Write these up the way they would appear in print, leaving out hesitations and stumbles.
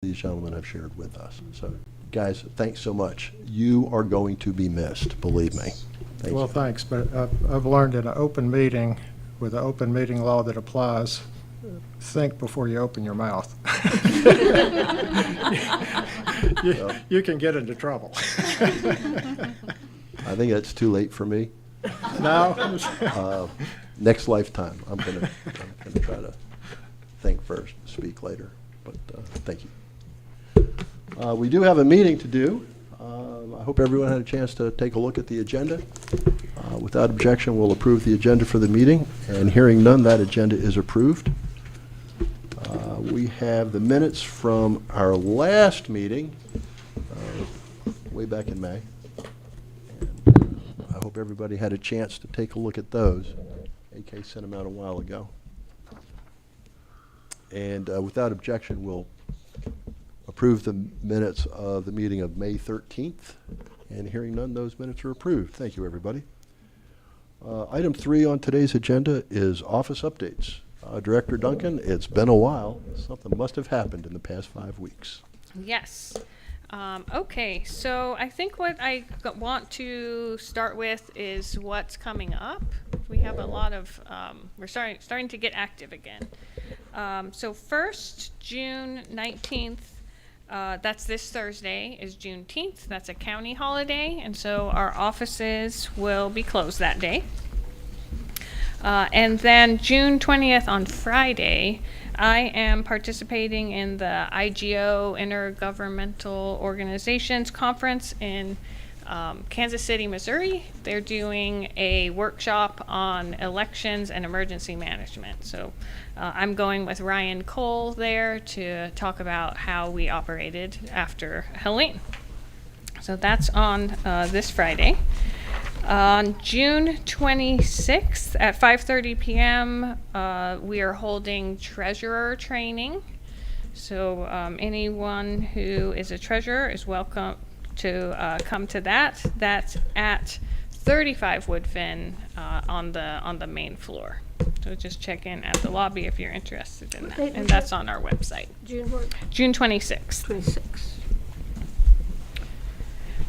these gentlemen have shared with us. So, guys, thanks so much. You are going to be missed, believe me. Thank Well, you. thanks, but I've learned in an open meeting, with the open meeting law that applies, think before you open your mouth. You can get into trouble. I think that's too late for me. No? Next lifetime, I'm gonna try to think first, speak later, but thank you. We do have a meeting to do. I hope everyone had a chance to take a look at the agenda. Without objection, we'll approve the agenda for the meeting, and hearing none, that agenda is approved. We have the minutes from our last meeting, way back in May. And I hope everybody had a chance to take a look at those. AK sent them out a while ago. And without objection, we'll approve the minutes of the meeting of May 13th. And hearing none, those minutes are approved. Thank you, everybody. Item 3 on today's agenda is office updates. Director Duncan, it's been a while. Something must have happened in the past 5 weeks. Yes. Okay, so I think what I want to start with is what's coming up. We have a lot of, we're starting to get active again. So first, June 19th, that's this Thursday, is Juneteenth. That's a county holiday, and so our offices will be closed that day. And then June 20th on Friday, I am participating in the IGO Intergovernmental Organizations Conference in Kansas City, Missouri. They're doing a workshop on elections and emergency management. So I'm going with Ryan Cole there to talk about how we operated after Helene. So that's on this Friday. On June 26th at 5:30 p.m., we are holding treasurer training. So anyone who is a treasurer is welcome to come to that. That's at 35 Woodfin on the main floor. So just check in at the lobby if you're interested in that. And that's on our website. June what? June 26th. 26.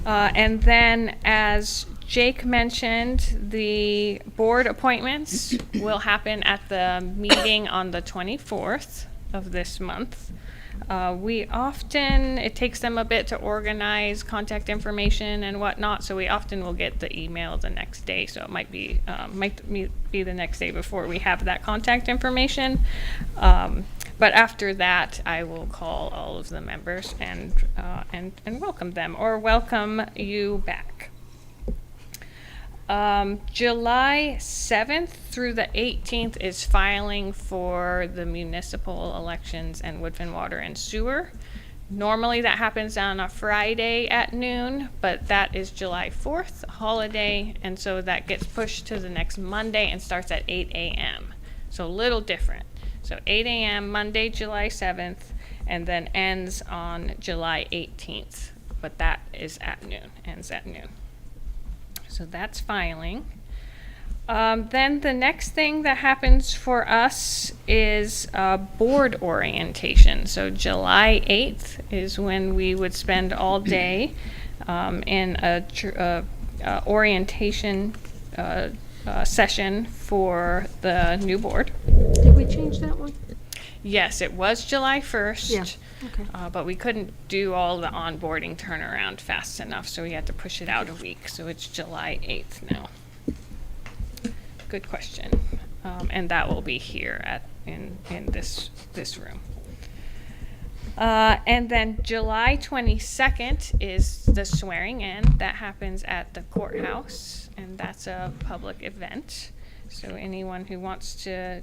And then, as Jake mentioned, the board appointments will happen at the meeting on the 24th of this month. It takes them a bit to organize contact information and whatnot, so we often will get the email the next day, so it might be the next day before we have that contact information. But after that, I will call all of the members and welcome them, or welcome you back. July 7th through the 18th is filing for the municipal elections and Woodfin Water and Sewer. Normally that happens on a Friday at noon, but that is July 4th, a holiday, and so that gets pushed to the next Monday and starts at 8 a.m. So a little different. So 8 a.m. Monday, July 7th, and then ends on July 18th, but that is at noon, ends at noon. So that's filing. Then the next thing that happens for us is board orientation. So July 8th is when we would spend all day in a orientation session for the new board. Did we change that one? Yes, it was July 1st. Yeah. Okay. But we couldn't do all the onboarding turnaround fast enough, so we had to push it out a week. So it's July 8th now. Good question. And that will be here in this room. And then July 22nd is the swearing in. That happens at the courthouse, and that's a public event. So anyone who wants to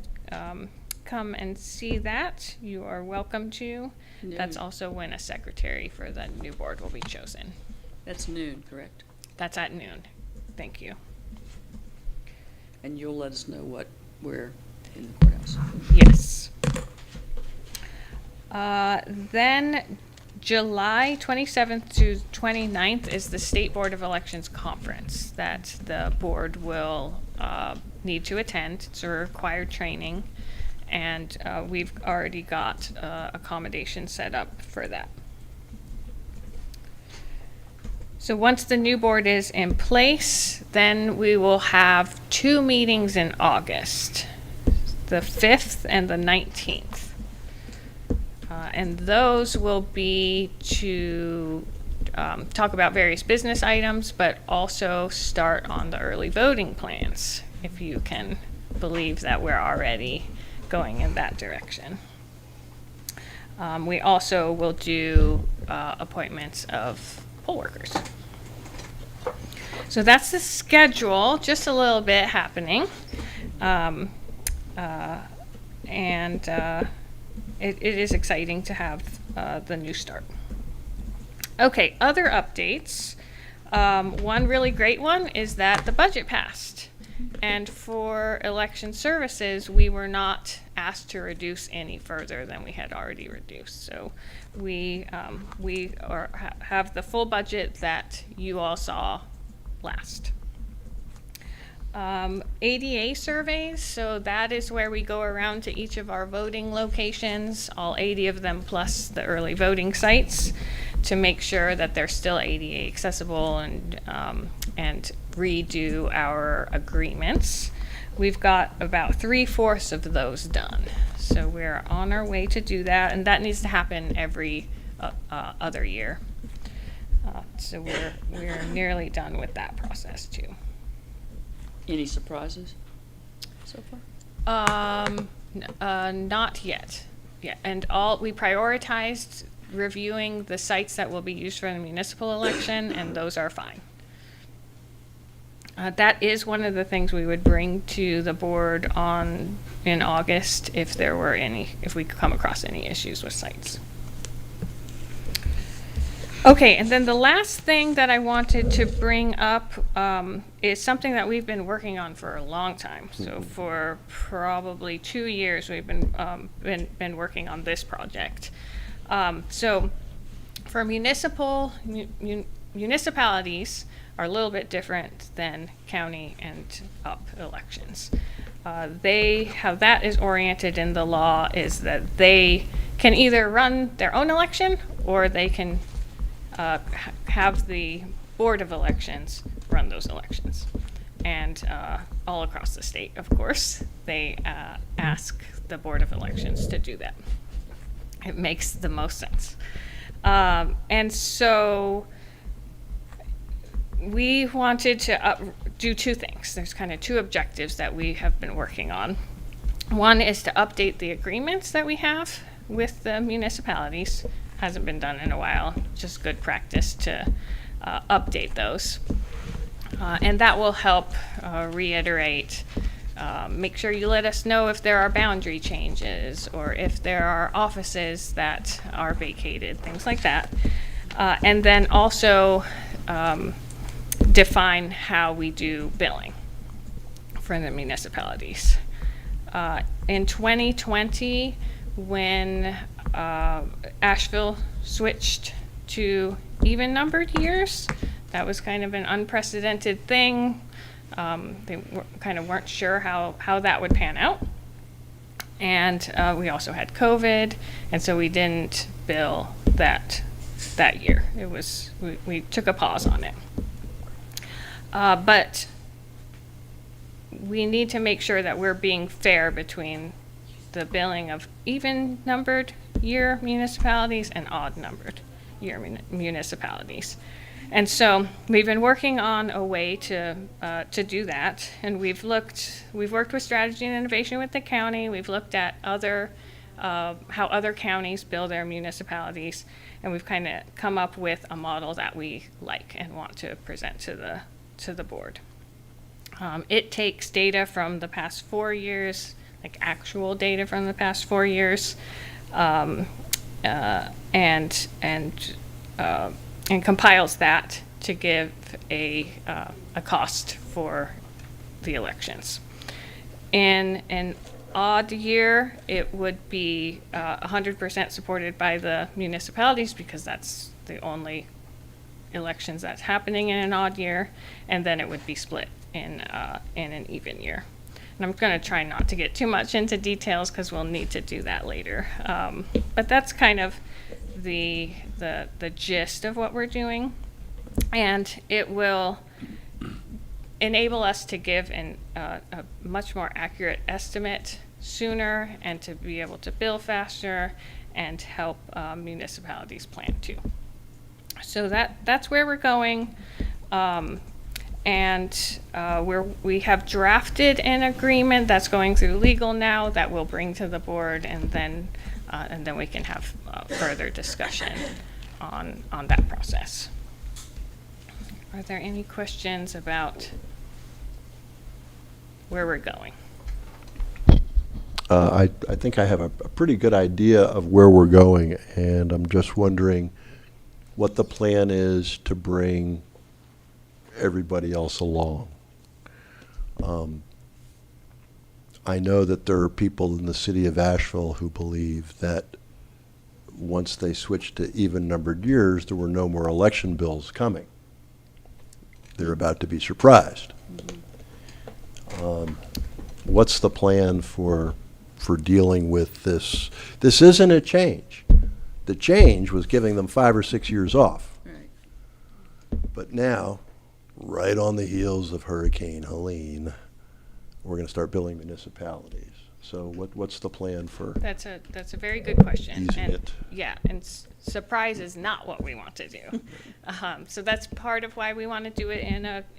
come and see that, you are welcome to. Noon. That's also when a secretary for the new board will be chosen. That's noon, correct? That's at noon. Thank you. And you'll let us know where in the courthouse. Yes. Then July 27th to 29th is the State Board of Elections Conference that the board will need to attend. It's a required training. and we've already got accommodation set up for that. So once the new board is in place, then we will have 2 meetings in August, the 5th and the 19th. And those will be to talk about various business items, but also start on the early voting plans, if you can believe that we're already going in that direction. We also will do appointments of poll workers. So that's the schedule, just a little bit happening. It is exciting to have the new start. Okay, other updates. One really great one is that the budget passed. And for election services, we were not asked to reduce any further than we had already reduced. So we have the full budget that you all saw last. ADA surveys, so that is where we go around to each of our voting locations, all 80 of them plus the early voting sites, to make sure that they're still ADA accessible and redo our agreements. We've got about 3/4 of those done. So we're on our way to do that, and that needs to happen every other year. So we're nearly done with that process too. Any surprises so far? Not yet. Yeah, and we prioritized reviewing the sites that will be used for the municipal election, and those are fine. That is one of the things we would bring to the board in August if we come across any issues with sites. Okay, and then the last thing that I wanted to bring up is something that we've been working on for a long time. So for probably 2 years, we've been working on this project. So for municipalities are a little bit different than county and up elections. How that is oriented in the law is that they can either run their own election or they can have the Board of Elections run those elections. And all across the state, of course, they ask the Board of Elections to do that. It makes the most sense. And so we wanted to do 2 things. There's kind of 2 objectives that we have been working on. One is to update the agreements that we have with the municipalities. Hasn't been done in a while, just good practice to update those. And that will help reiterate, make sure you let us know if there are boundary changes or if there are offices that are vacated, things like that. And then also define how we do billing for the municipalities. In 2020, when Asheville switched to even-numbered years, that was kind of an unprecedented thing. They kind of weren't sure how that would pan out. And we also had COVID, and so we didn't bill that year. We took a pause on it. But we need to make sure that we're being fair between the billing of even-numbered year municipalities and odd-numbered year municipalities. And so we've been working on a way to do that, and we've worked with Strategy and Innovation with the county. We've looked at how other counties bill their municipalities, and we've kind of come up with a model that we like and want to present to the board. It takes data from the past 4 years, like actual data from the past 4 years, and compiles that to give a cost for the elections. In an odd year, it would be 100% supported by the municipalities because that's the only elections that's happening in an odd year, and then it would be split in an even year. And I'm going to try not to get too much into details because we'll need to do that later. But that's kind of the gist of what we're doing. And it will enable us to give a much more accurate estimate sooner and to be able to bill faster and help municipalities plan too. So that's where we're going. We have drafted an agreement that's going through legal now that we'll bring to the board, and then we can have further discussion on that process. Are there any questions about where we're going? I think I have a pretty good idea of where we're going, and I'm just wondering what the plan is to bring everybody else along. I know that there are people in the city of Asheville who believe that once they switched to even-numbered years, there were no more election bills coming. They're about to be surprised. What's the plan for dealing with this? This isn't a change. The change was giving them 5 or 6 years off. Right. But now, right on the heels of Hurricane Helene, we're going to start billing municipalities. So what's the plan for That's a very good question. easing And it? yeah, and surprise is not what we want to do. So that's part of why we want to do it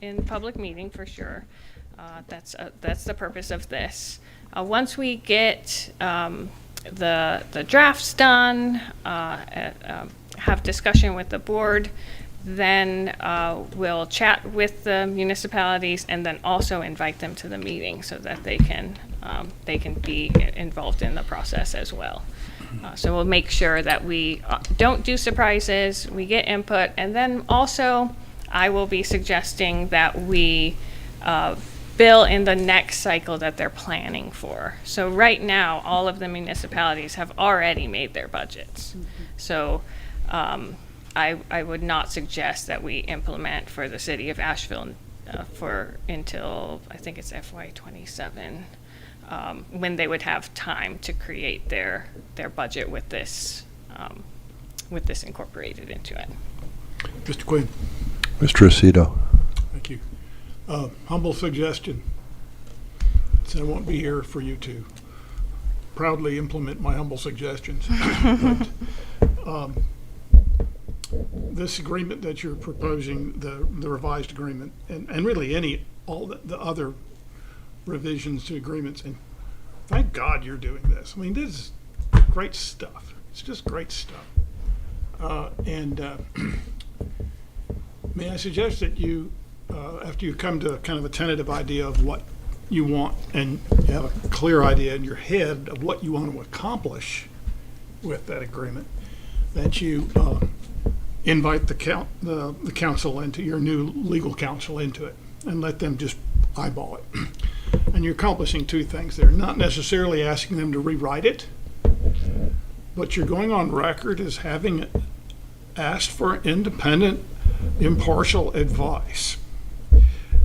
in public meeting for sure. That's the purpose of this. Once we get the drafts done, have discussion with the board, then we'll chat with the municipalities and then also invite them to the meeting so that they can be involved in the process as well. So we'll make sure that we don't do surprises, we get input, and then also I will be suggesting that we bill in the next cycle that they're planning for. So right now, all of the municipalities have already made their budgets. Mm-hmm. So I would not suggest that we implement for the city of Asheville until I think it's FY27, when they would have time to create their budget with this incorporated into it. Mr. Quinn, Mr. Aceto. thank you. Humble suggestion, since I won't be here for you to proudly implement my humble suggestions. But, this agreement that you're proposing, the revised agreement, and really all the other revisions to agreements, and thank God you're doing this. I mean, this is great stuff. It's just great stuff. May I suggest that you, after you come to kind of a tentative idea of what you want and you have a clear idea in your head of what you want to accomplish with that agreement, that you invite the council into your new legal counsel into it and let them just eyeball it. And you're accomplishing two things there. Not necessarily asking them to rewrite it, but you're going on record as having asked for independent, impartial advice,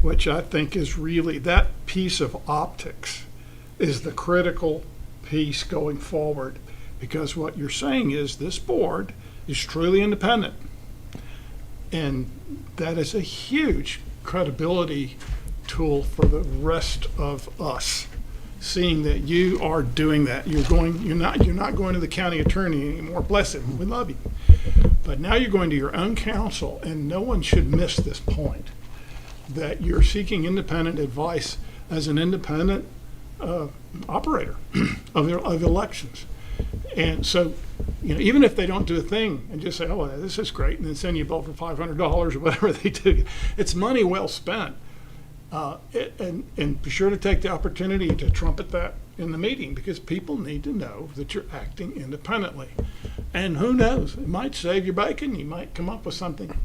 which I think is really, that piece of optics is the critical piece going forward, because what you're saying is this board is truly independent. And that is a huge credibility tool for the rest of us, seeing that you are doing that. You're not going to the county attorney anymore. Bless him, we love you. But now you're going to your own counsel, and no one should miss this point, that you're seeking independent advice as an independent operator of elections. And so, even if they don't do a thing and just say, oh, this is great, and then send you a bill for $500 or whatever they do, it's money well spent. And be sure to take the opportunity to trumpet that in the meeting, because people need to know that you're acting independently. And who knows, it might save your bacon. You might come up with something.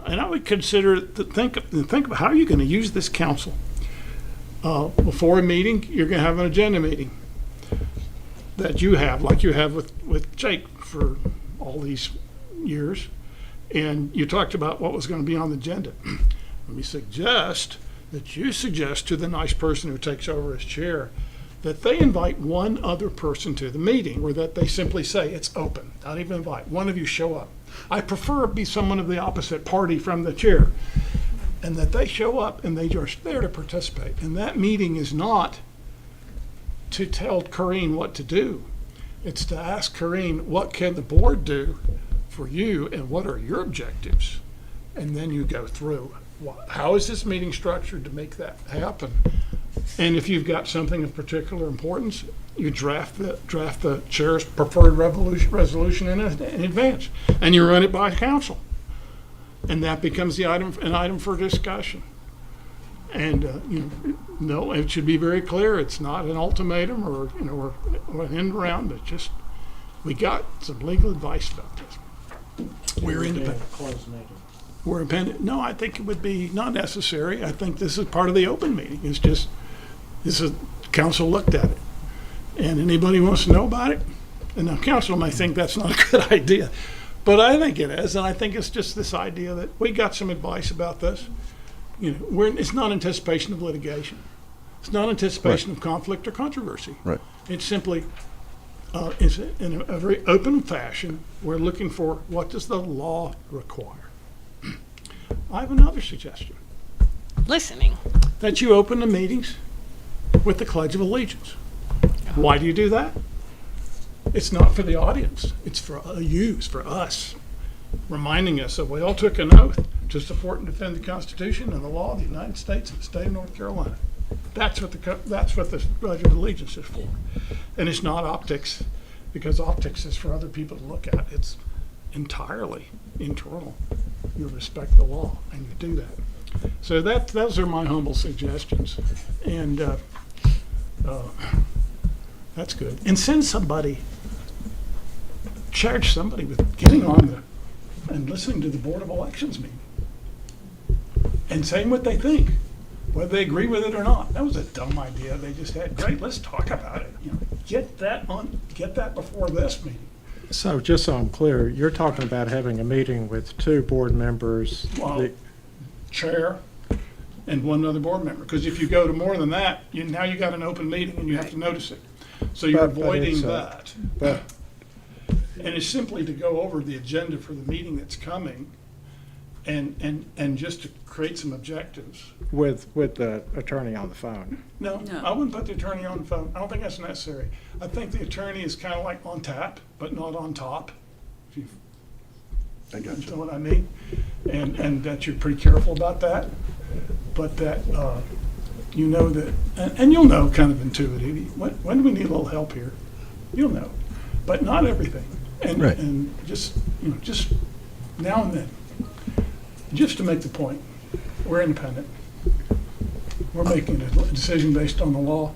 And I would consider think about how you're going to use this council. Before a meeting, you're going to have an agenda meeting that you have, like you have with Jake for all these years. And you talked about what was going to be on the agenda. Let me suggest that you suggest to the nice person who takes over as chair that they invite one other person to the meeting, or that they simply say it's open, not even invite, one of you show up. I prefer it be someone of the opposite party from the chair, and that they show up and they are there to participate. And that meeting is not to tell Corrine what to do. It's to ask Corrine, what can the board do for you and what are your objectives? And then you go through, how is this meeting structured to make that happen? And if you've got something of particular importance, you draft the chair's preferred resolution in advance, and you run it by council. And that becomes an item for discussion. And, no, it should be very clear, it's not an ultimatum or an end round, it's just, we got some legal advice about this. We're independent. We're independent. No, I think it would be not necessary. I think this is part of the open meeting. It's just, council looked at it. And anybody who wants to know about it, and now council may think that's not a good idea, but I think it is. And I think it's just this idea that we got some advice about this. It's not anticipation of litigation. It's not anticipation of conflict or controversy. Right. It's simply, it's in a very open fashion, we're looking for what does the law require. I have another suggestion, Listening. that you open the meetings with the Pledge of Allegiance. Why do you do that? It's not for the audience. It's for you, it's for us, reminding us that we all took an oath to support and defend the Constitution and the law of the United States and the state of North Carolina. That's what the Pledge of Allegiance is for. And it's not optics, because optics is for other people to look at. It's entirely internal. You respect the law and you do that. So those are my humble suggestions. And that's good. And charge somebody with getting on and listening to the Board of Elections meeting and saying what they think, whether they agree with it or not. That was a dumb idea they just had. Great, let's talk about it. Get that before this meeting. So just so I'm clear, you're talking about having a meeting with 2 board members. Well, chair and one other board member. Because if you go to more than that, now you got an open meeting and you have to notice it. So you're But avoiding it's, that. But And it's simply to go over the agenda for the meeting that's coming and just to create some objectives. with the attorney on the phone. No, No. I wouldn't put the attorney on the phone. I don't think that's necessary. I think the attorney is kind of like on tap, but not on top. If you I got know what I mean? And that you're pretty careful about that. But that, that, and you'll know kind of intuitively, when do we need a little help here? You'll know, but not everything. Right. And just now and then, just to make the point, we're independent. We're making a decision based on the law,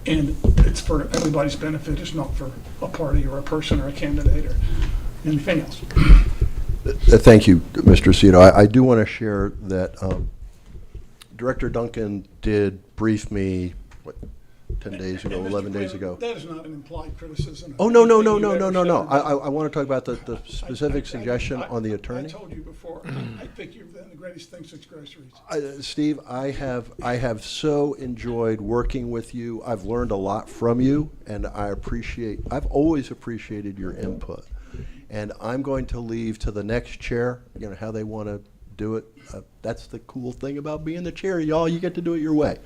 and it's for everybody's benefit. It's not for a party or a person or a candidate or anything else. Thank you, Mr. Cito. I do want to share that Director Duncan did brief me, 10 days ago, And Mr. 11 days Quinn, ago. That is not an implied criticism. of Oh, no, no, anything no, you no, no, ever no, no. said. I want to talk about the specific suggestion on the attorney. I told you before, I think you've done the greatest thing since groceries. Steve, I have so enjoyed working with you. I've learned a lot from you, and I've always appreciated your input. And I'm going to leave to the next chair, how they want to do it. That's the cool thing about being the chair, y'all. You get to do it your way.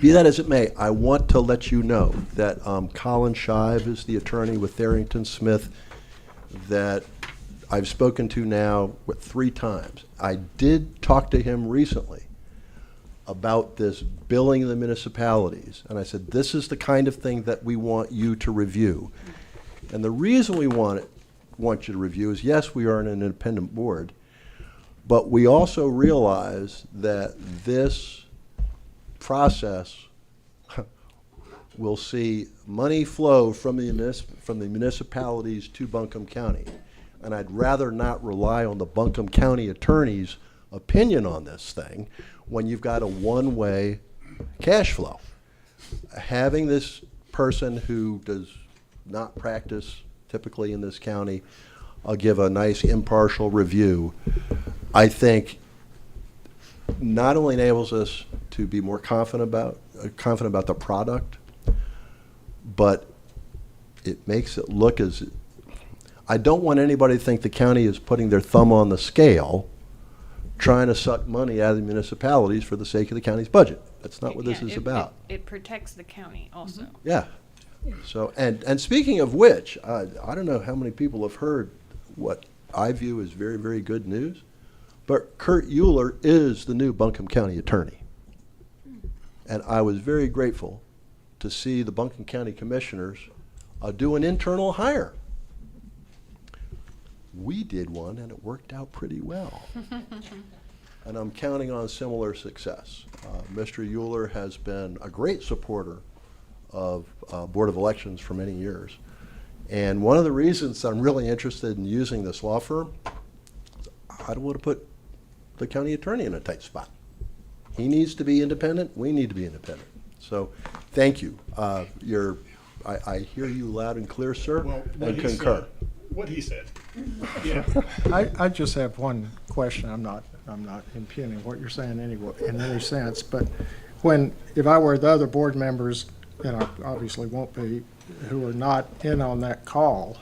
Be that as it may, I want to let you know that Colin Shive is the attorney with Tharrington Smith that I've spoken to now 3 times. I did talk to him recently about this billing the municipalities, and I said, this is the kind of thing that we want you to review. And the reason we want you to review is, yes, we are an independent board, but we also realize that this process will see money flow from the municipalities to Buncombe County. And I'd rather not rely on the Buncombe County attorney's opinion on this thing when you've got a one-way cash flow. Having this person who does not practice typically in this county give a nice impartial review, I think not only enables us to be more confident about the product, but it makes it look as, I don't want anybody to think the county is putting their thumb on the scale, trying to suck money out of the municipalities for the sake of the county's budget. That's not what this Yeah, is about. It protects the county also. Yeah. So, and speaking of which, I don't know how many people have heard what I view as very, very good news, but Kurt Euler is the new Buncombe County attorney. And I was very grateful to see the Buncombe County Commissioners do an internal hire. We did one, and it worked out pretty well. And I'm counting on similar success. Mr. Euler has been a great supporter of Board of Elections for many years. And one of the reasons I'm really interested in using this law firm, I don't want to put the county attorney in a tight spot. He needs to be independent, we need to be independent. So, thank you. I hear you loud and clear, sir, Well, what and he concur. said. What he said. Yeah. I just have one question. I'm not impugning what you're saying in any sense, but if I were the other board members, and I obviously won't be, who are not in on that call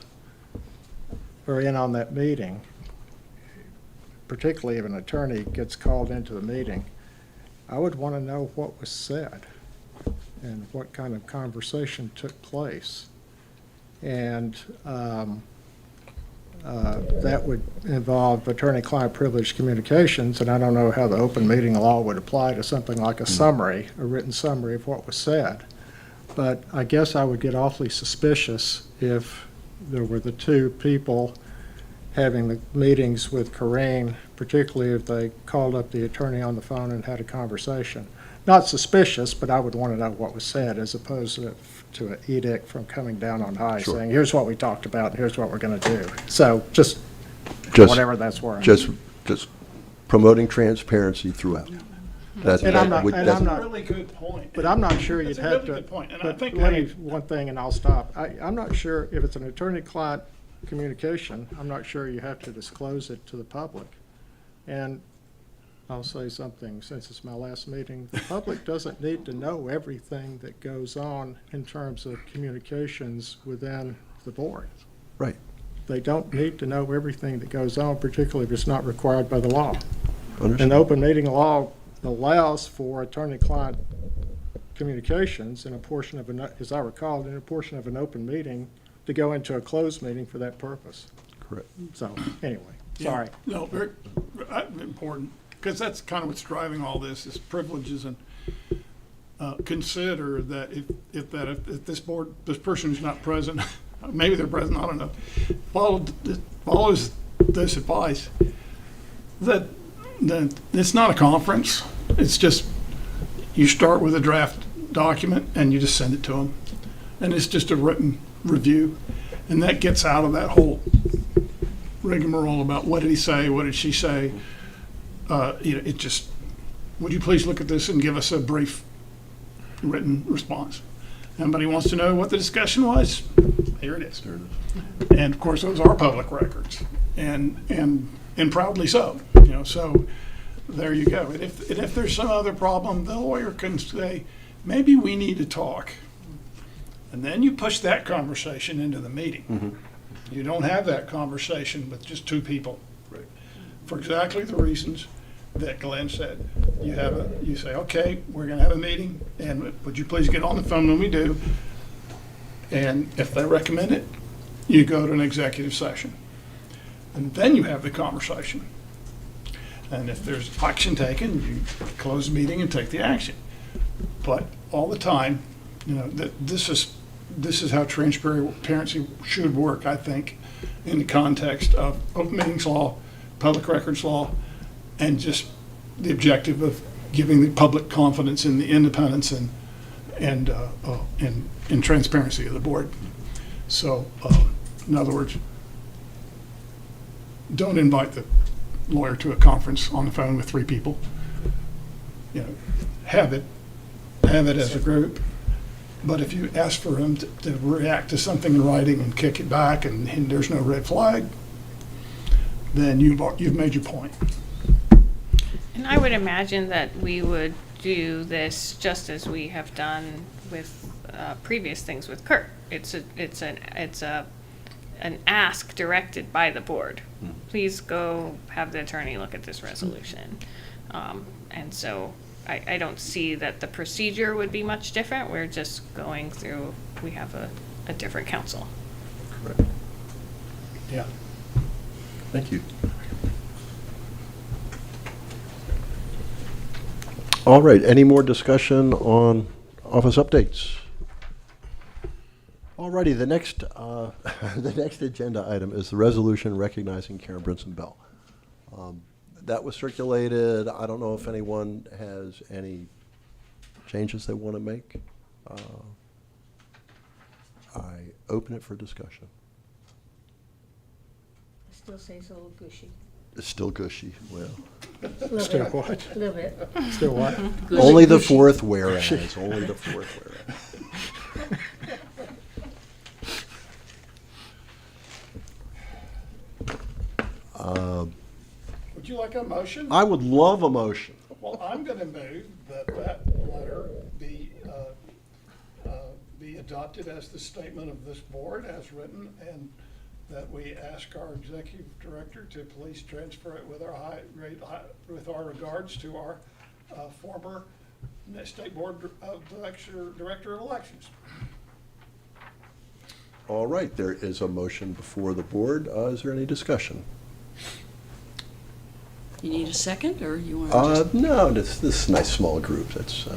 or in on that meeting, particularly if an attorney gets called into the meeting, I would want to know what was said and what kind of conversation took place. And that would involve attorney-client privilege communications, and I don't know how the open meeting law would apply to something like a summary, a written summary of what was said. But I guess I would get awfully suspicious if there were the two people having the meetings with Corinne, particularly if they called up the attorney on the phone and had a conversation. Not suspicious, but I would want to know what was said as opposed to an edict from coming down on high Sure. saying, here's what we talked about, and here's what we're going to do. So just Just- whatever that's worth. Just promoting transparency throughout. That's And I'm not- That's I'm a not- really good point. But I'm not sure you'd That's a have really to. good point, and I but think let me, I- one thing, and I'll stop. I'm not sure if it's an attorney-client communication, I'm not sure you have to disclose it to the public. And I'll say something, since it's my last meeting, the public doesn't need to know everything that goes on in terms of communications within the board. Right. They don't need to know everything that goes on, particularly if it's not required by the law. Understood. And open meeting law allows for attorney-client communications in a portion of, as I recall, in a portion of an open meeting to go into a closed meeting for that purpose. Correct. So, anyway, Yeah. sorry. No, very important, because that's kind of what's driving all this, is privileges, and consider that if this person who's not present, maybe they're present, I don't know, follows this advice, that it's not a conference, it's just, you start with a draft document and you just send it to them, and it's just a written review, and that gets out of that whole rigmarole about what did he say, what did she say. It just, would you please look at this and give us a brief written response? Anybody wants to know what the discussion was? Here it is. And of course, those are public records, and proudly so. So there you go. And if there's some other problem, the lawyer can say, maybe we need to talk. And then you push that conversation into the meeting. You don't have that conversation with just two people. For exactly the reasons that Glenn said. You say, okay, we're gonna have a meeting, and would you please get on the phone when we do? And if they recommend it, you go to an executive session. And then you have the conversation. And if there's action taken, you close the meeting and take the action. But all the time, that this is how transparency should work, I think, in the context of open meetings law, public records law, and just the objective of giving the public confidence in the independence and transparency of the board. So, in other words, don't invite the lawyer to a conference on the phone with three people. Have it as a group. But if you ask for him to react to something in writing and kick it back, and there's no red flag, then you've made your point. And I would imagine that we would do this just as we have done with previous things with Kurt. It's an ask directed by the board. Please go have the attorney look at this resolution. And so I don't see that the procedure would be much different. We're just going through, we have a different council. Correct. Yeah. Thank you. All right, any more discussion on office updates? All righty, the next, the next agenda item is the resolution recognizing Karen Brinson Bell. That was circulated. I don't know if anyone has any changes they want to make. I open it for discussion. Still says a little gushy. It's still gushy, well. Still what? A little bit. Still what? Only the fourth whereas, only the fourth whereas. Would you like a motion? I would love a motion. Well, I'm going to move that that letter be adopted as the statement of this board as written, and that we ask our executive director to please transfer it with with our regards to our former state board director of elections. All right, there is a motion before the board. Is there any discussion? You need a second, or you want to just? No, this is a nice small group. That's,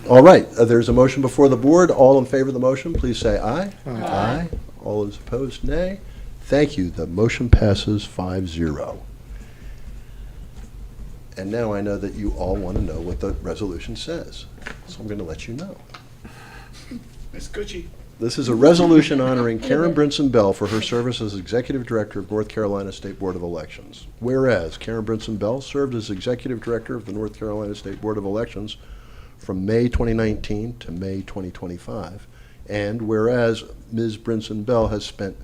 all right, there's a motion before the board. All in favor of the motion, please say aye. Aye. All those opposed, nay. Thank you. The motion passes 5-0. And now I know that you all want to know what the resolution says, so I'm going to let you know. Ms. Gucci. This is a resolution honoring Karen Brinson Bell for her service as Executive Director of North Carolina State Board of Elections. Whereas Karen Brinson Bell served as Executive Director of the North Carolina State Board of Elections from May 2019 to May 2025. And whereas Ms. Brinson Bell has spent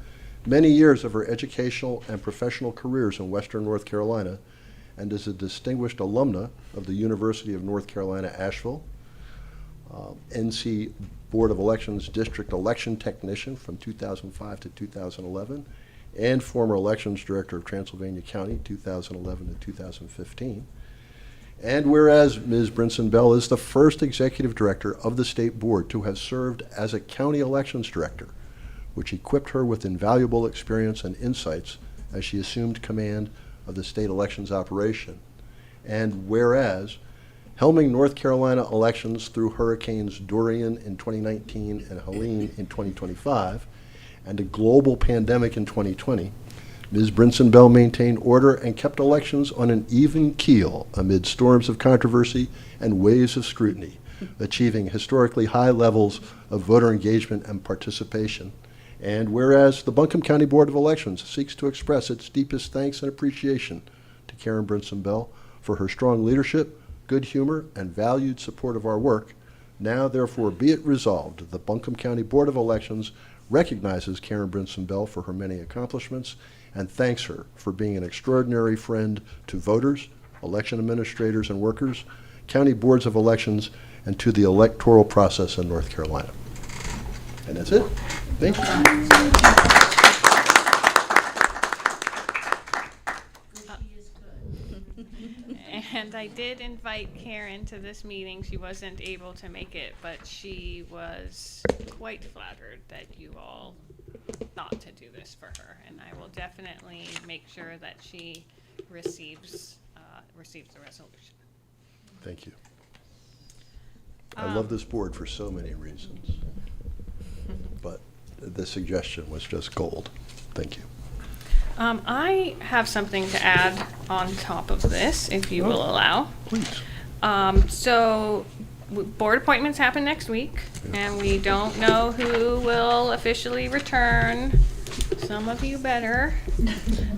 many years of her educational and professional careers in Western North Carolina and is a distinguished alumna of the University of North Carolina, Asheville, NC Board of Elections District Election Technician from 2005 to 2011, and former Elections Director of Transylvania County, 2011 to 2015. And whereas Ms. Brinson Bell is the first Executive Director of the State Board to have served as a County Elections Director, which equipped her with invaluable experience and insights as she assumed command of the state elections operation. And whereas helming North Carolina elections through Hurricanes Dorian in 2019 and Helene in 2025, and a global pandemic in 2020, Ms. Brinson Bell maintained order and kept elections on an even keel amid storms of controversy and waves of scrutiny, achieving historically high levels of voter engagement and participation. And whereas the Buncombe County Board of Elections seeks to express its deepest thanks and appreciation to Karen Brinson Bell for her strong leadership, good humor, and valued support of our work, now therefore be it resolved the Buncombe County Board of Elections recognizes Karen Brinson Bell for her many accomplishments and thanks her for being an extraordinary friend to voters, election administrators and workers, county boards of elections, and to the electoral process in North Carolina. And that's it. Thank you. And I did invite Karen to this meeting. She wasn't able to make it, but she was quite flattered that you all thought to do this for her. And I will definitely make sure that she receives the resolution. Thank you. I love this board for so many reasons, but the suggestion was just gold. Thank you. I have something to add on top of this, if you will allow. Please. So board appointments happen next week, and we don't know who will officially return. Some of you better.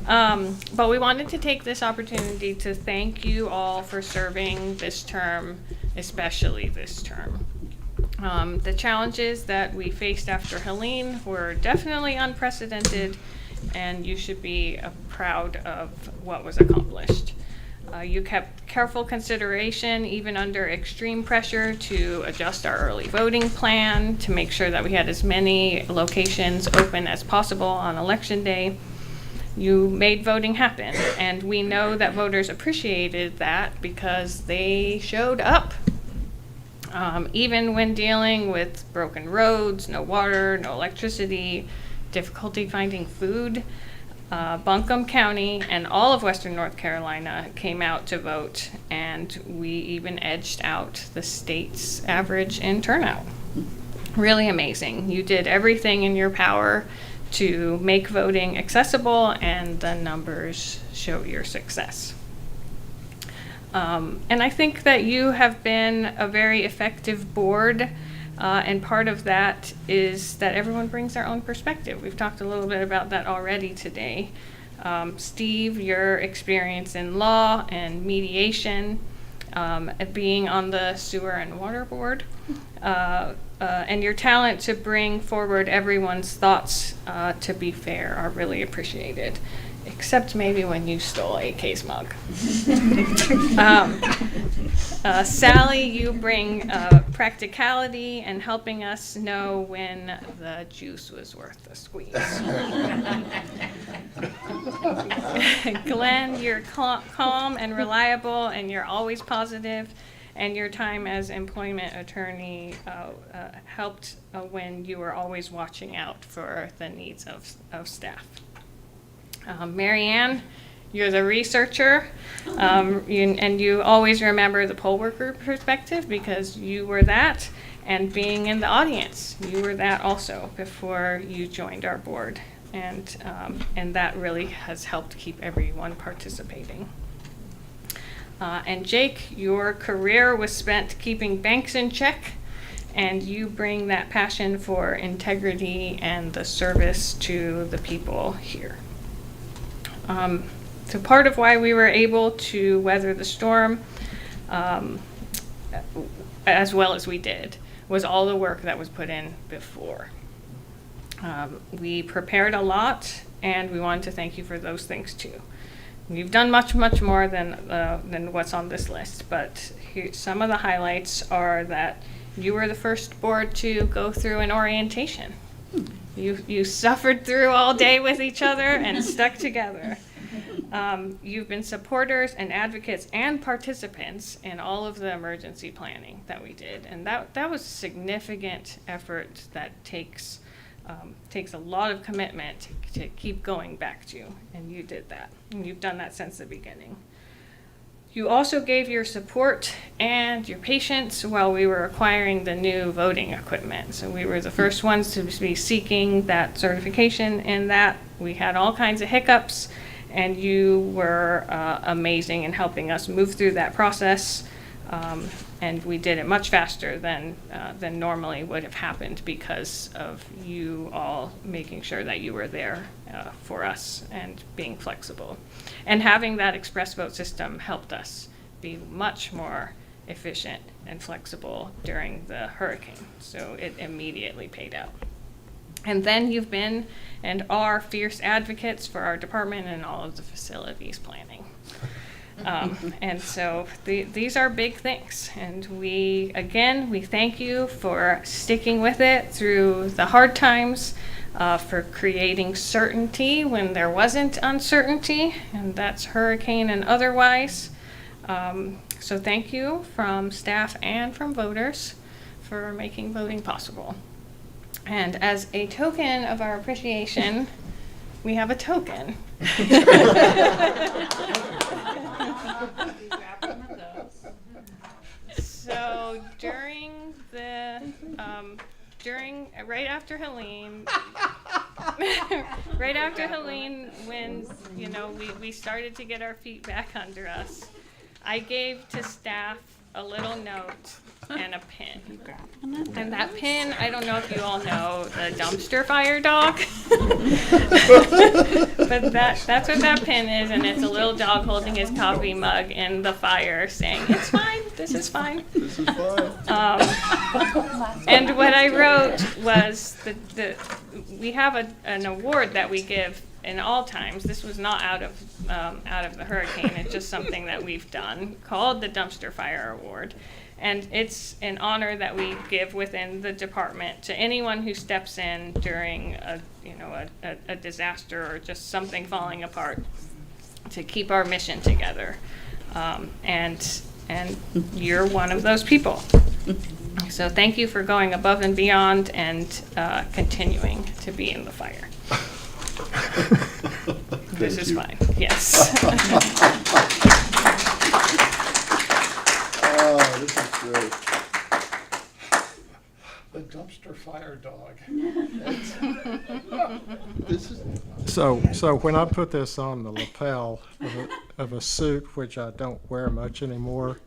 But we wanted to take this opportunity to thank you all for serving this term, especially this term. The challenges that we faced after Helene were definitely unprecedented, and you should be proud of what was accomplished. You kept careful consideration, even under extreme pressure, to adjust our early voting plan, to make sure that we had as many locations open as possible on election day. You made voting happen, and we know that voters appreciated that because they showed up. Even when dealing with broken roads, no water, no electricity, difficulty finding food, Buncombe County and all of Western North Carolina came out to vote, and we even edged out the state's average in turnout. Really amazing. You did everything in your power to make voting accessible, and the numbers show your success. And I think that you have been a very effective board, and part of that is that everyone brings their own perspective. We've talked a little bit about that already today. Steve, your experience in law and mediation, being on the sewer and water board, and your talent to bring forward everyone's thoughts to be fair are really appreciated. Except maybe when you stole AK's mug. Sally, you bring practicality and helping us know when the juice was worth the squeeze. Glenn, you're calm and reliable, and you're always positive, and your time as employment attorney helped when you were always watching out for the needs of staff. Mary Ann, you're the researcher, and you always remember the poll worker perspective because you were that, and being in the audience, you were that also before you joined our board, and that really has helped keep everyone participating. And Jake, your career was spent keeping banks in check, and you bring that passion for integrity and the service to the people here. So part of why we were able to weather the storm as well as we did was all the work that was put in before. We prepared a lot, and we wanted to thank you for those things too. You've done much, much more than what's on this list, but some of the highlights are that you were the first board to go through an orientation. You suffered through all day with each other and stuck together. You've been supporters and advocates and participants in all of the emergency planning that we did. And that was significant effort that takes a lot of commitment to keep going back to. And you did that. And you've done that since the beginning. You also gave your support and your patience while we were acquiring the new voting equipment. So we were the first ones to be seeking that certification in that. We had all kinds of hiccups, and you were amazing in helping us move through that process. And we did it much faster than normally would have happened because of you all making sure that you were there for us and being flexible. And having that express vote system helped us be much more efficient and flexible during the hurricane. So it immediately paid out. And then you've been and are fierce advocates for our department and all of the facilities planning. And so these are big things. And we thank you for sticking with it through the hard times, for creating certainty when there wasn't uncertainty, and that's hurricane and otherwise. So thank you from staff and from voters for making voting possible. And as a token of our appreciation, we have a token. So right after Helene, when we started to get our feet back under us, I gave to staff a little note and a pin. And that pin, I don't know if you all know the dumpster fire dog. But that's what that pin is, and it's a little dog holding his coffee mug in the fire saying, "It's fine, this is fine." This is fine. And what I wrote was we have an award that we give in all times, this was not out of the hurricane. It's just something that we've done called the Dumpster Fire Award. And it's an honor that we give within the department to anyone who steps in during a disaster or just something falling apart to keep our mission together. And you're one of those people. So thank you for going above and beyond and continuing to be in the fire. This is fine, yes. Oh, this is great. The dumpster fire dog. This is, So when I put this on the lapel of a suit, which I don't wear much anymore,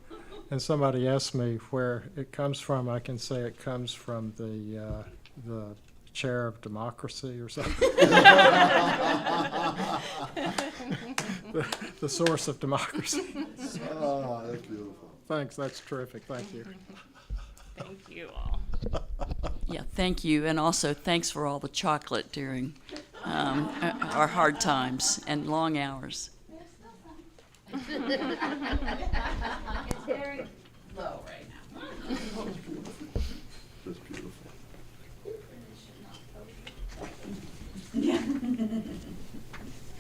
and somebody asks me where it comes from, I can say it comes from the chair of democracy or something. The source of democracy. oh, that's beautiful. Thanks, that's terrific, thank you. Thank you all. Yeah, thank you, and also thanks for all the chocolate during our hard times and long hours. That's beautiful.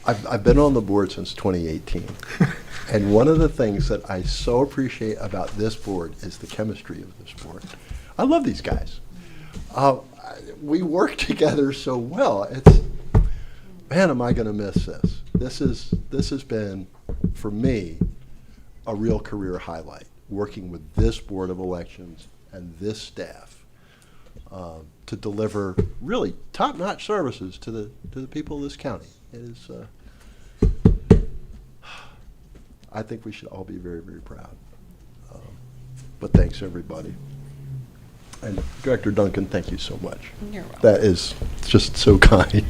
I've been on the board since 2018. And one of the things that I so appreciate about this board is the chemistry of this board. I love these guys. We work together so well. It's, man, am I going to miss this? This has been, for me, a real career highlight, working with this Board of Elections and this staff to deliver really top-notch services to the people of this county. It is. I think we should all be very, very proud. But thanks, everybody. And Director Duncan, thank you so much. You're welcome. That is just so kind.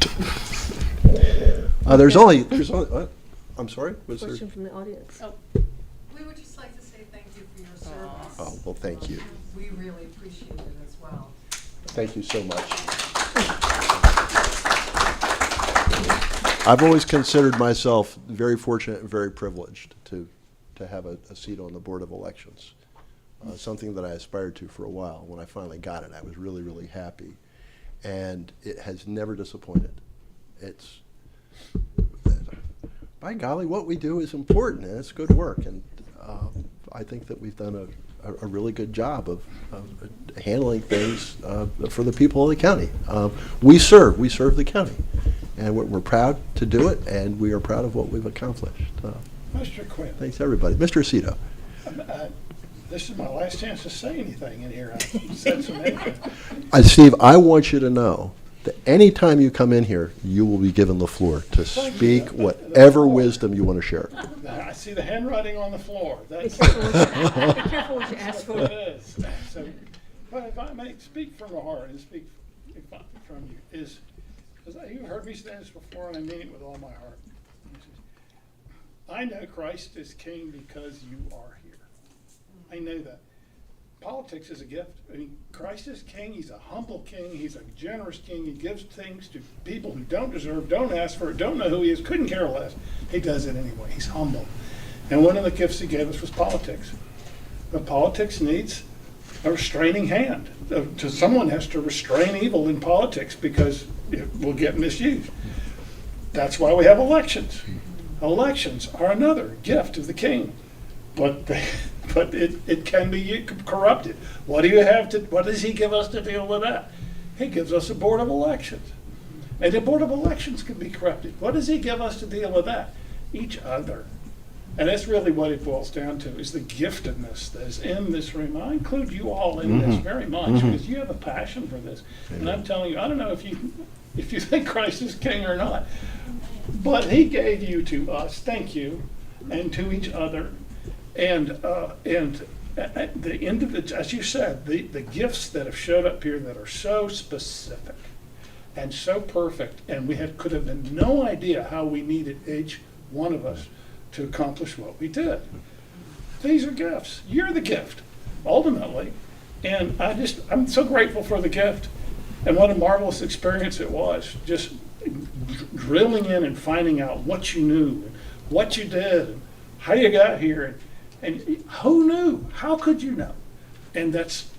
There's only, I'm sorry, was there? Question from the audience. We would just like to say thank you for your service. Oh, well, thank you. We really appreciate it as well. Thank you so much. I've always considered myself very fortunate and very privileged to have a seat on the Board of Elections. Something that I aspired to for a while. When I finally got it, I was really, really happy. And it has never disappointed. It's, by golly, what we do is important, and it's good work. And I think that we've done a really good job of handling things for the people of the county. We serve the county. And we're proud to do it, and we are proud of what we've accomplished. Mr. Quinn, Thanks, everybody. Mr. Aceto. this is my last chance to say anything in here. I've said some anything. Steve, I want you to know that anytime you come in here, you will be given the floor to speak whatever wisdom you want to share. I see the handwriting on the floor. Be That's careful what you ask what for. it is. So, but if I may speak from the heart and speak from you, is, because you heard me say this before, and I mean it with all my heart. I know Christ is king because you are here. I know that. Politics is a gift. I mean, Christ is king. He's a humble king. He's a generous king. He gives things to people who don't deserve, don't ask for it, don't know who he is, couldn't care less. He does it anyway. He's humble. And one of the gifts he gave us was politics. But politics needs a restraining hand. Someone has to restrain evil in politics because it will get misused. That's why we have elections. Elections are another gift of the king. But it can be corrupted. What does he give us to deal with that? He gives us a board of elections. And the board of elections can be corrupted. What does he give us to deal with that? Each other. And that's really what it boils down to, is the giftedness that is in this room. I include you all in this very much because you have a passion for this. And I'm telling you, I don't know if you think Christ is king or not, but he gave you to us, thank you, and to each other. And at the end of it, as you said, the gifts that have showed up here that are so specific and so perfect, and we could have had no idea how we needed each one of us to accomplish what we did. These are gifts. You're the gift, ultimately. And I'm so grateful for the gift. And what a marvelous experience it was. Just drilling in and finding out what you knew, and what you did, and how you got here, and who knew? How could you know? And that's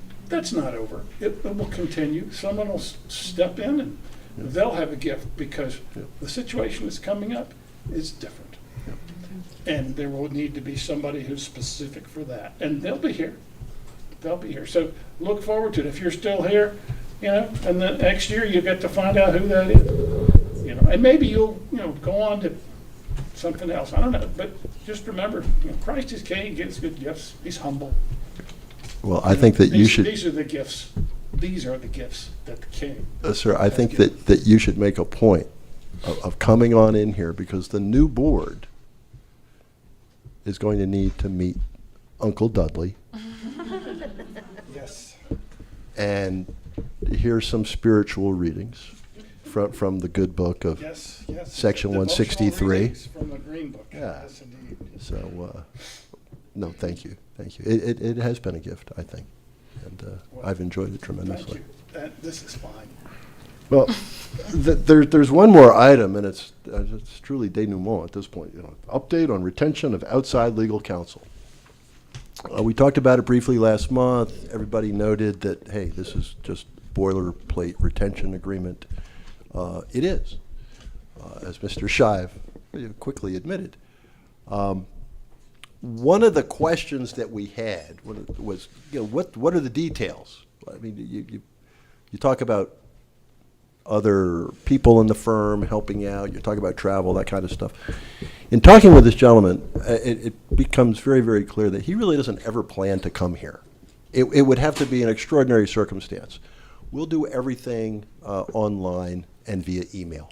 not over. It will continue. Someone will step in and they'll have a gift because the situation that's coming up is different. And there will need to be somebody who's specific for that. And they'll be here. They'll be here. So look forward to it. If you're still here, and then next year you get to find out who that is. And maybe you'll, go on to something else. I don't know. But just remember, Christ is king, he gives good gifts. He's humble. Well, I think that you should, These are the gifts. These are the gifts that the king. sir, I think that you should make a point of coming on in here because the new board is going to need to meet Uncle Dudley Yes. and hear some spiritual readings from the good book of. Yes. Section Devotional 163. readings from the Green Book. Yeah. Yes, indeed. So, no, thank you. It has been a gift, I think, and I've enjoyed it Thank tremendously. you. This is fine. Well, there's one more item, and it's truly denouement at this point. Update on retention of outside legal counsel. We talked about it briefly last month. Everybody noted that, hey, this is just boilerplate retention agreement. It is, as Mr. Shive quickly admitted. One of the questions that we had was, what are the details? I mean, you talk about other people in the firm helping out, you talk about travel, that kind of stuff. In talking with this gentleman, it becomes very, very clear that he really doesn't ever plan to come here. It would have to be an extraordinary circumstance. We'll do everything online and via email.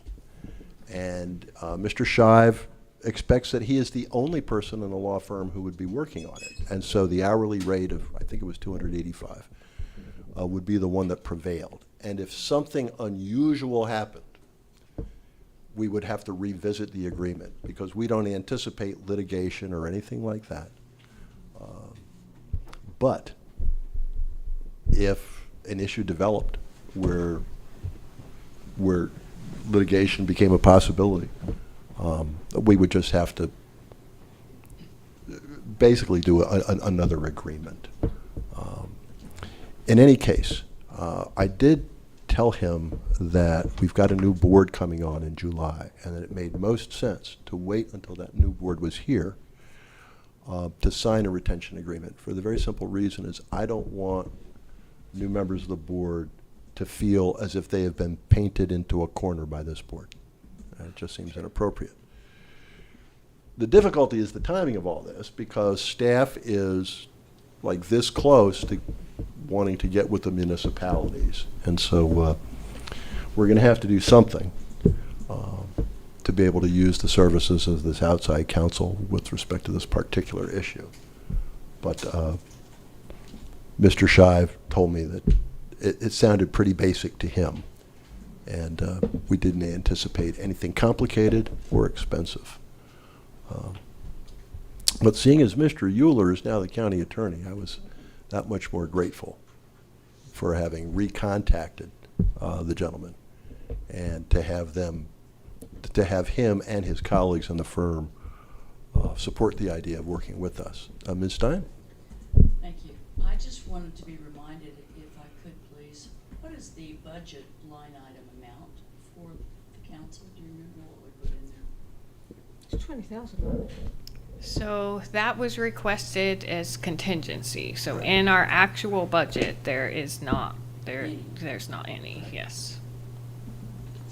And Mr. Shive expects that he is the only person in the law firm who would be working on it. And so the hourly rate of, I think it was $285, would be the one that prevailed. And if something unusual happened, we would have to revisit the agreement because we don't anticipate litigation or anything like that. But if an issue developed where litigation became a possibility, we would just have to basically do another agreement. In any case, I did tell him that we've got a new board coming on in July, and that it made most sense to wait until that new board was here to sign a retention agreement, for the very simple reason is I don't want new members of the board to feel as if they have been painted into a corner by this board. It just seems inappropriate. The difficulty is the timing of all this, because staff is like this close to wanting to get with the municipalities. And so we're going to have to do something to be able to use the services of this outside counsel with respect to this particular issue. But Mr. Shive told me that it sounded pretty basic to him, and we didn't anticipate anything complicated or expensive. But seeing as Mr. Euler is now the county attorney, I was that much more grateful for having recontacted the gentleman and to have him and his colleagues in the firm support the idea of working with us. Ms. Stein? Thank you. I just wanted to be reminded, if I could please, what is the budget line item amount for the council? Do you remember what we put in there? It's 20,000. So that was requested as contingency. So in our actual budget, there's not any, yes.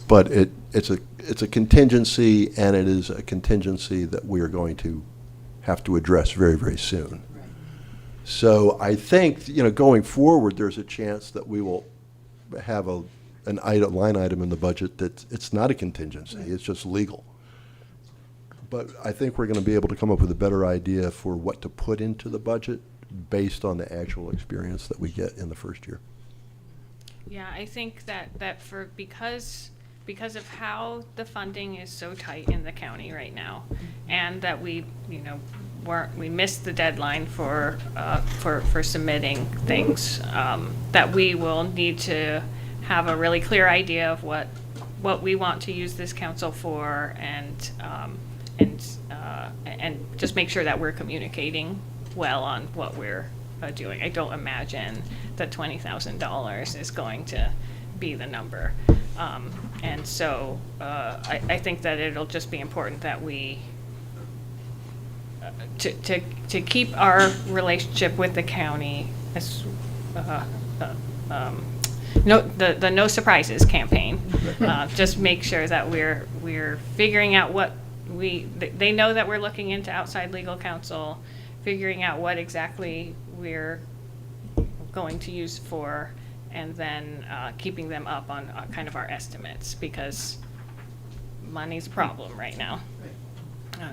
But it's a contingency, and it is a contingency that we are going to have to address very, very soon. Right. So I think, going forward, there's a chance that we will have line item in the budget that it's not a contingency, it's just legal. But I think we're going to be able to come up with a better idea for what to put into the budget based on the actual experience that we get in the first year. Yeah, I think that because of how the funding is so tight in the county right now, and that we missed the deadline for submitting things, that we will need to have a really clear idea of what what we want to use this council for, and just make sure that we're communicating well on what we're doing. I don't imagine that $20,000 is going to be the number. And so I think that it'll just be important that we, to keep our relationship with the county as, the No Surprises campaign. Just make sure that we're figuring out what they know that we're looking into outside legal counsel, figuring out what exactly we're going to use for, and then keeping them up on kind of our estimates, because money's a problem right now.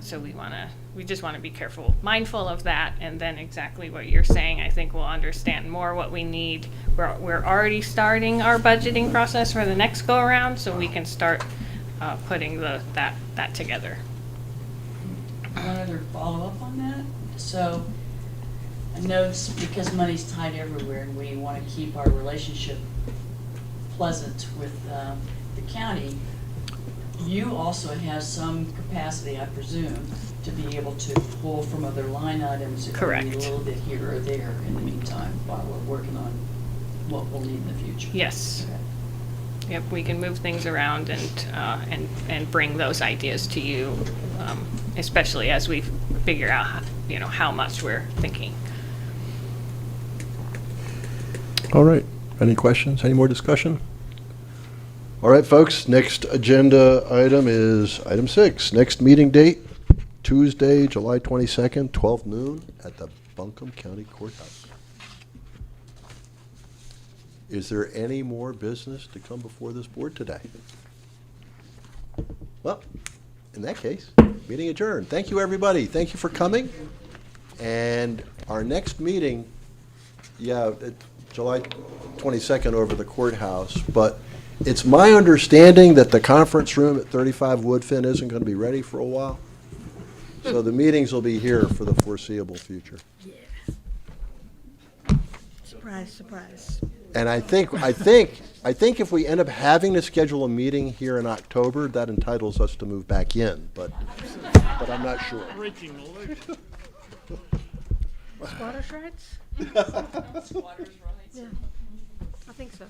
So we just want to be careful, mindful of that, and then exactly what you're saying, I think we'll understand more what we need. We're already starting our budgeting process for the next go-around, so we can start putting that together. One other follow-up on that. So I know it's because money's tight everywhere and we want to keep our relationship pleasant with the county. You also have some capacity, I presume, to be able to pull from other line items if we need Correct. a little bit here or there in the meantime while we're working on what we'll need in the future. Yes. Okay. Yep, we can move things around and bring those ideas to you, especially as we figure out, how much we're thinking. All right. Any questions? Any more discussion? All right, folks, next agenda item is item 6. Next meeting date, Tuesday, July 22nd, 12 noon at the Buncombe County Courthouse. Is there any more business to come before this board today? Well, in that case, meeting adjourned. Thank you, everybody. Thank you for coming. And our next meeting, July 22nd over the courthouse, but it's my understanding that the conference room at 35 Woodfin isn't going to be ready for a while. So the meetings will be here for the foreseeable future. Surprise, surprise. And I think if we end up having to schedule a meeting here in October, that entitles us to move back in, but I'm not sure. Breaking the loop. Squatters' rights? Squatters' rights. Yeah, I think so.